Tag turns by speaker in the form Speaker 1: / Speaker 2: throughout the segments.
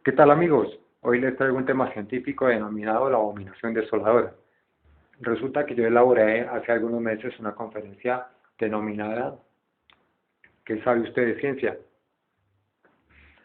Speaker 1: ¿Qué tal amigos? Hoy les traigo un tema científico denominado la abominación desoladora. Resulta que yo elaboré hace algunos meses una conferencia denominada ¿Qué sabe usted de ciencia?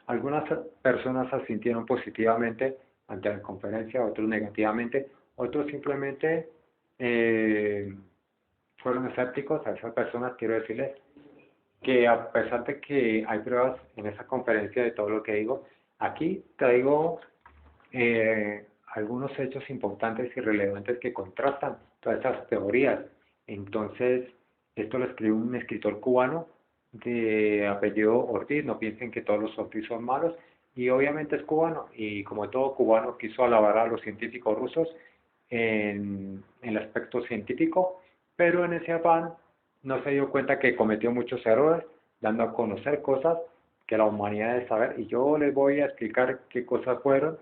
Speaker 1: Algunas personas asintieron positivamente ante la conferencia, otros negativamente, otros simplemente eh, fueron escépticos. A esas personas quiero decirles que a pesar de que hay pruebas en esa conferencia de todo lo que digo, aquí traigo algunos hechos importantes y relevantes que contrastan todas esas teorías. Entonces, esto lo escribió un escritor cubano de apellido Ortiz. No piensen que todos los Ortiz son malos, y obviamente es cubano, y como todo cubano quiso alabar a los científicos rusos en el aspecto científico, pero en ese afán no se dio cuenta que cometió muchos errores, dando a conocer cosas que la humanidad debe saber, y yo les voy a explicar qué cosas fueron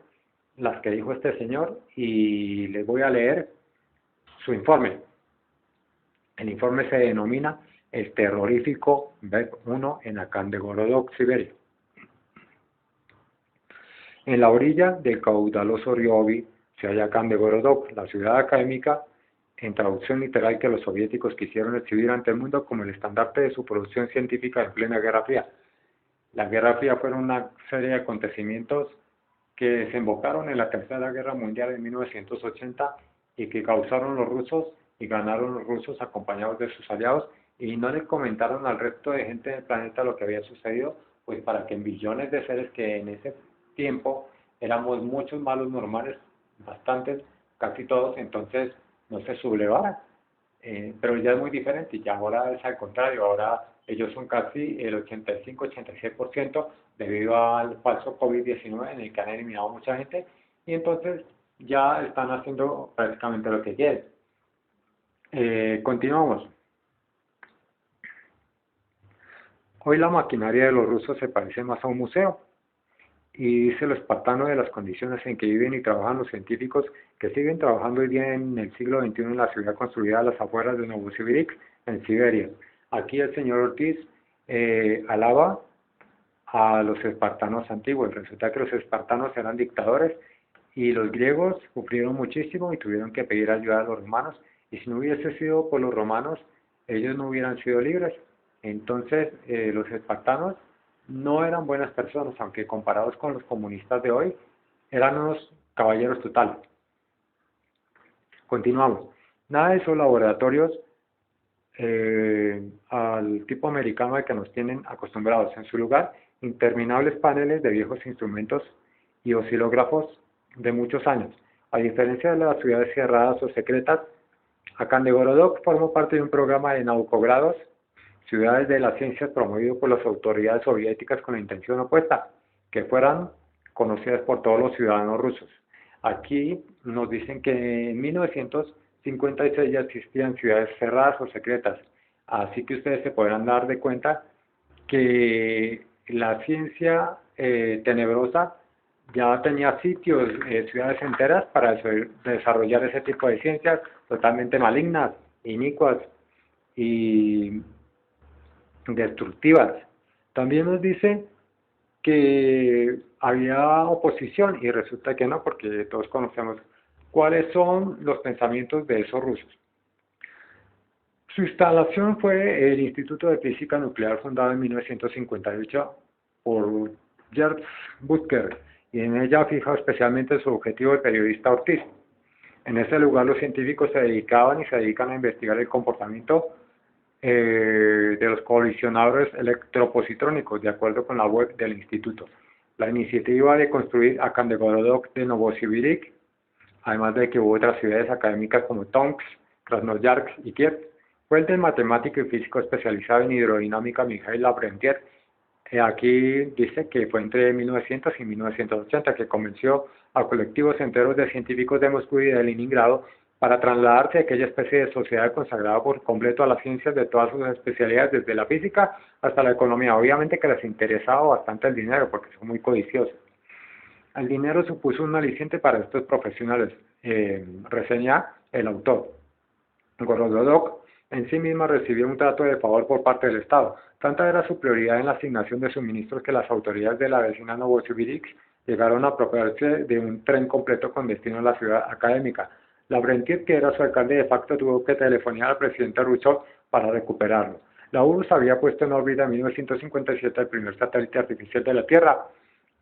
Speaker 1: las que dijo este señor, y les voy a leer su informe. El informe se denomina el terrorífico BEP-1 en Akandegorodok, Siberia. En la orilla del caudaloso río Obi se halla Akandegorodok, la ciudad académica, en traducción literal, que los soviéticos quisieron exhibir ante el mundo como el estandarte de su producción científica en plena Guerra Fría. La Guerra Fría fueron una serie de acontecimientos que desembocaron en la Tercera Guerra Mundial en 1980 y que causaron los rusos y ganaron los rusos acompañados de sus aliados, y no le comentaron al resto de gente del planeta lo que había sucedido, pues para que en billones de seres que en ese tiempo éramos muchos malos normales, bastantes, casi todos, entonces no se sublevaran. Pero ya es muy diferente, y ahora es al contrario. Ahora ellos son casi el 85-86% debido al falso COVID-19 en el que han eliminado mucha gente, y entonces ya están haciendo prácticamente lo que quieren. Continuamos. Hoy la maquinaria de los rusos se parece más a un museo, y dice lo espartano de las condiciones en que viven y trabajan los científicos que siguen trabajando hoy día en el siglo XXI en la ciudad construida a las afueras de Novosibirsk, en Siberia. Aquí el señor Ortiz alaba a los espartanos antiguos. Resulta que los espartanos eran dictadores, y los griegos sufrieron muchísimo y tuvieron que pedir ayuda a los romanos, y si no hubiese sido por los romanos, ellos no hubieran sido libres. Entonces, los espartanos no eran buenas personas, aunque comparados con los comunistas de hoy, eran unos caballeros totales. Continuamos. Nada de esos laboratorios al tipo americano al que nos tienen acostumbrados. En su lugar, interminables paneles de viejos instrumentos y oscilógrafos de muchos años. A diferencia de las ciudades cerradas o secretas, Akandegorodok formó parte de un programa de naucogrados, ciudades de las ciencias, promovido por las autoridades soviéticas con la intención opuesta, que fueran conocidas por todos los ciudadanos rusos. Aquí nos dicen que en 1956 ya existían ciudades cerradas o secretas, así que ustedes se podrán dar de cuenta que la ciencia tenebrosa ya tenía sitios, ciudades enteras para desarrollar ese tipo de ciencias totalmente malignas, inicuas y destructivas. También nos dicen que había oposición, y resulta que no, porque todos conocemos cuáles son los pensamientos de esos rusos. Su instalación fue el Instituto de Física Nuclear, fundado en 1958 por Gerd Butker, y en ella fija especialmente su objetivo el periodista Ortiz. En ese lugar los científicos se dedicaban y se dedican a investigar el comportamiento de los colisionadores electropositrónicos, de acuerdo con la web del instituto. La iniciativa de construir Akandegorodok de Novosibirsk, además de que hubo otras ciudades académicas como Tomsk, Krasnoyarsk y Kiev, fue el del matemático y físico especializado en hidrodinámica Mikhail Lavrentiev. Aquí dice que fue entre 1900 y 1980 que convenció a colectivos enteros de científicos de Moscú y de Leningrado para trasladarse a aquella especie de sociedad consagrada por completo a las ciencias de todas sus especialidades, desde la física hasta la economía. Obviamente que les interesaba bastante el dinero, porque son muy codiciosos. El dinero supuso un aliciente para estos profesionales, reseña el autor. Gorodok en sí misma recibió un trato de favor por parte del Estado. Tanta era su prioridad en la asignación de suministros que las autoridades de la vecina Novosibirsk llegaron a apropiarse de un tren completo con destino a la ciudad académica. Lavrentiev, que era su alcalde de facto, tuvo que telefonear al presidente Rushov para recuperarlo. La URSS había puesto en órbita en 1957 el primer satélite artificial de la Tierra.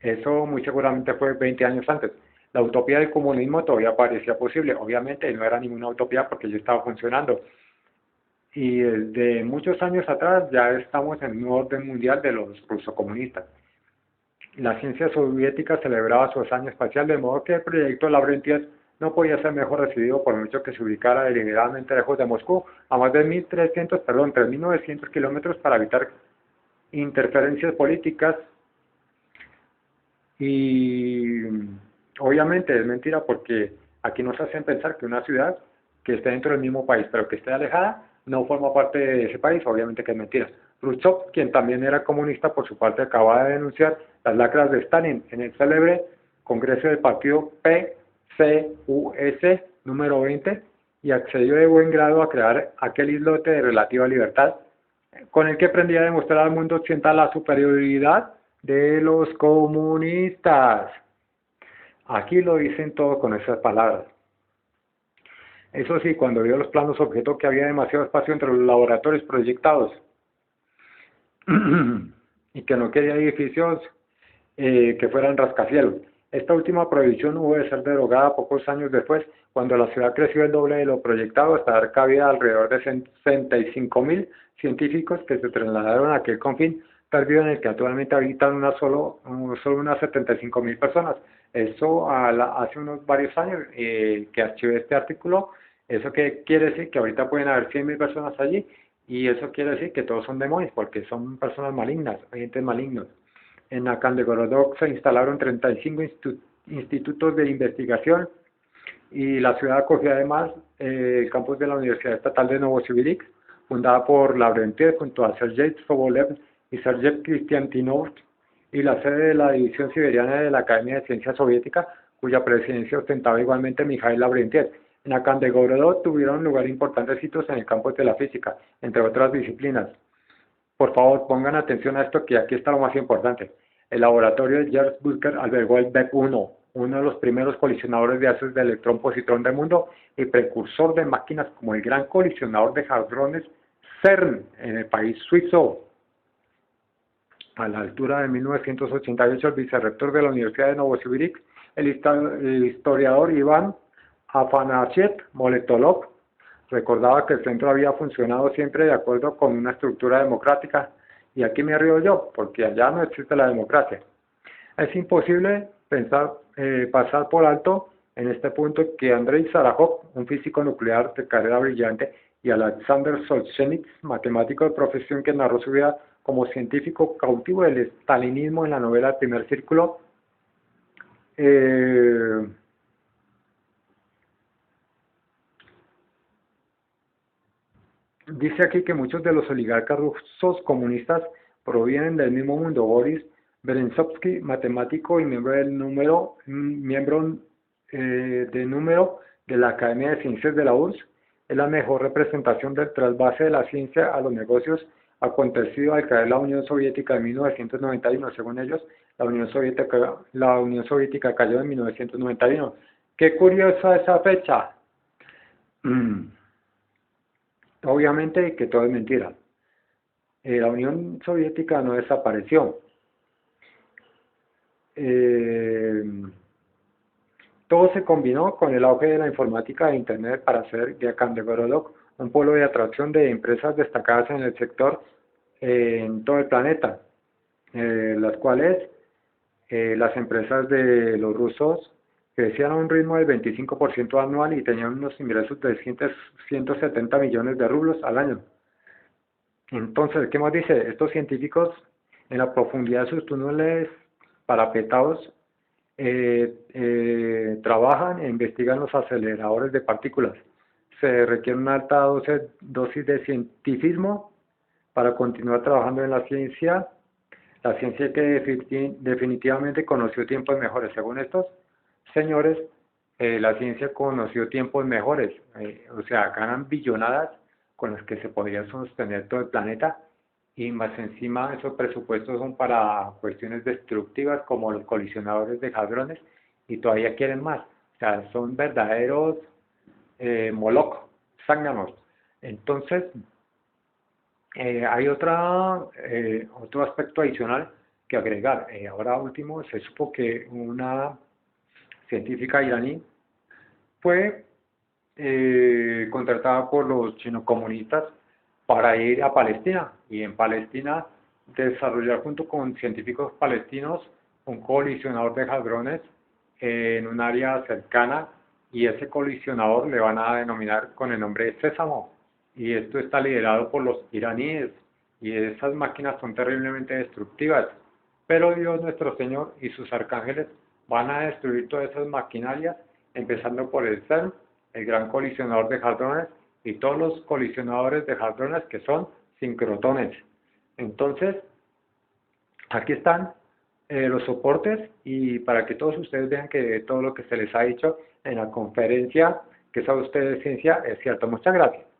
Speaker 1: Eso muy seguramente fue 20 años antes. La utopía del comunismo todavía parecía posible. Obviamente no era ninguna utopía porque ya estaba funcionando. Y desde muchos años atrás ya estamos en un orden mundial de los rusocomunistas. La ciencia soviética celebraba su hazaña espacial, de modo que el proyecto Lavrentiev no podía ser mejor recibido por mucho que se ubicara deliberadamente lejos de Moscú, a más de 3.900 kilómetros para evitar interferencias políticas. Y obviamente es mentira porque aquí nos hacen pensar que una ciudad que esté dentro del mismo país pero que esté alejada no forma parte de ese país, obviamente que es mentira. Khrushchev, quien también era comunista, por su parte acaba de denunciar las lacras de Stalin en el célebre Congreso del Partido PCUS número 20 y accedió de buen grado a crear aquel islote de relativa libertad con el que pretendía demostrar al mundo occidental la superioridad de los comunistas. Aquí lo dicen todo con esas palabras. Eso sí, cuando vio los planos objetó que había demasiado espacio entre los laboratorios proyectados y que no quería edificios que fueran rascacielos. Esta última prohibición hubo de ser derogada pocos años después, cuando la ciudad creció el doble de lo proyectado hasta dar cabida a alrededor de 65.000 científicos que se trasladaron a aquel confín perdido en el que actualmente habitan solo unas 75.000 personas. Eso hace unos varios años que archivé este artículo. ¿Eso qué quiere decir? Que ahorita pueden haber 100.000 personas allí, y eso quiere decir que todos son demonios, porque son personas malignas, agentes malignos. En Akandegorodok se instalaron 35 institutos de investigación y la ciudad acogió además el campus de la Universidad Estatal de Novosibirsk, fundada por Lavrentiev junto a Sergei Sobolev y Sergei Kristiantinov, y la sede de la División Siberiana de la Academia de Ciencia Soviética, cuya presidencia ostentaba igualmente Mikhail Lavrentiev. En Akandegorodok tuvieron lugar importantes hitos en el campo de la física, entre otras disciplinas. Por favor, pongan atención a esto, que aquí está lo más importante. El laboratorio de Gerd Busker albergó el BEP-1, uno de los primeros colisionadores de haces de electrón-positrón del mundo y precursor de máquinas como el gran colisionador de hadrones CERN en el país suizo. A la altura de 1988, el vicerrector de la Universidad de Novosibirsk, el historiador Iván Afanasyev Moletolov, recordaba que el centro había funcionado siempre de acuerdo con una estructura democrática, y aquí me río yo, porque allá no existe la democracia. Es imposible pasar por alto en este punto que Andrei Sájarov, un físico nuclear de carrera brillante, y Alexander Solzhenitsyn, matemático de profesión que narró su vida como científico cautivo del estalinismo en la novela El primer círculo, dice aquí que muchos de los oligarcas rusos comunistas provienen del mismo mundo. Boris Berezovsky, matemático y miembro de número de la Academia de Ciencias de la URSS, es la mejor representación del trasvase de la ciencia a los negocios acontecido al caer la Unión Soviética en 1991. Según ellos, la Unión Soviética cayó en 1991. Qué curiosa esa fecha. Obviamente que todo es mentira. La Unión Soviética no desapareció. Todo se combinó con el auge de la informática e Internet para hacer de Akandegorodok un polo de atracción de empresas destacadas en el sector en todo el planeta, las cuales las empresas de los rusos crecían a un ritmo del 25% anual y tenían unos ingresos de 170 millones de rublos al año. Entonces, ¿qué más dice? Estos científicos, en la profundidad de sus túneles parapetados, trabajan e investigan los aceleradores de partículas. Se requiere una alta dosis de cientificismo para continuar trabajando en la ciencia que definitivamente conoció tiempos mejores. Según estos señores, la ciencia conoció tiempos mejores, o sea, ganan billonadas con las que se podría sostener todo el planeta, y más encima esos presupuestos son para cuestiones destructivas como los colisionadores de hadrones y todavía quieren más. O sea, son verdaderos molocos, zánganos. Entonces, hay otro aspecto adicional que agregar. Ahora último, se supo que una científica iraní fue contratada por los chino comunistas para ir a Palestina y en Palestina desarrollar junto con científicos palestinos un colisionador de hadrones en un área cercana y ese colisionador le van a denominar con el nombre de Sésamo y esto está liderado por los iraníes y esas máquinas son terriblemente destructivas, pero Dios nuestro Señor y sus arcángeles van a destruir todas esas maquinarias empezando por el CERN, el gran colisionador de hadrones y todos los colisionadores de hadrones que son sincrotrones. Entonces, aquí están los soportes y para que todos ustedes vean que todo lo que se les ha dicho en la conferencia que sabe usted de ciencia es cierto. Muchas gracias.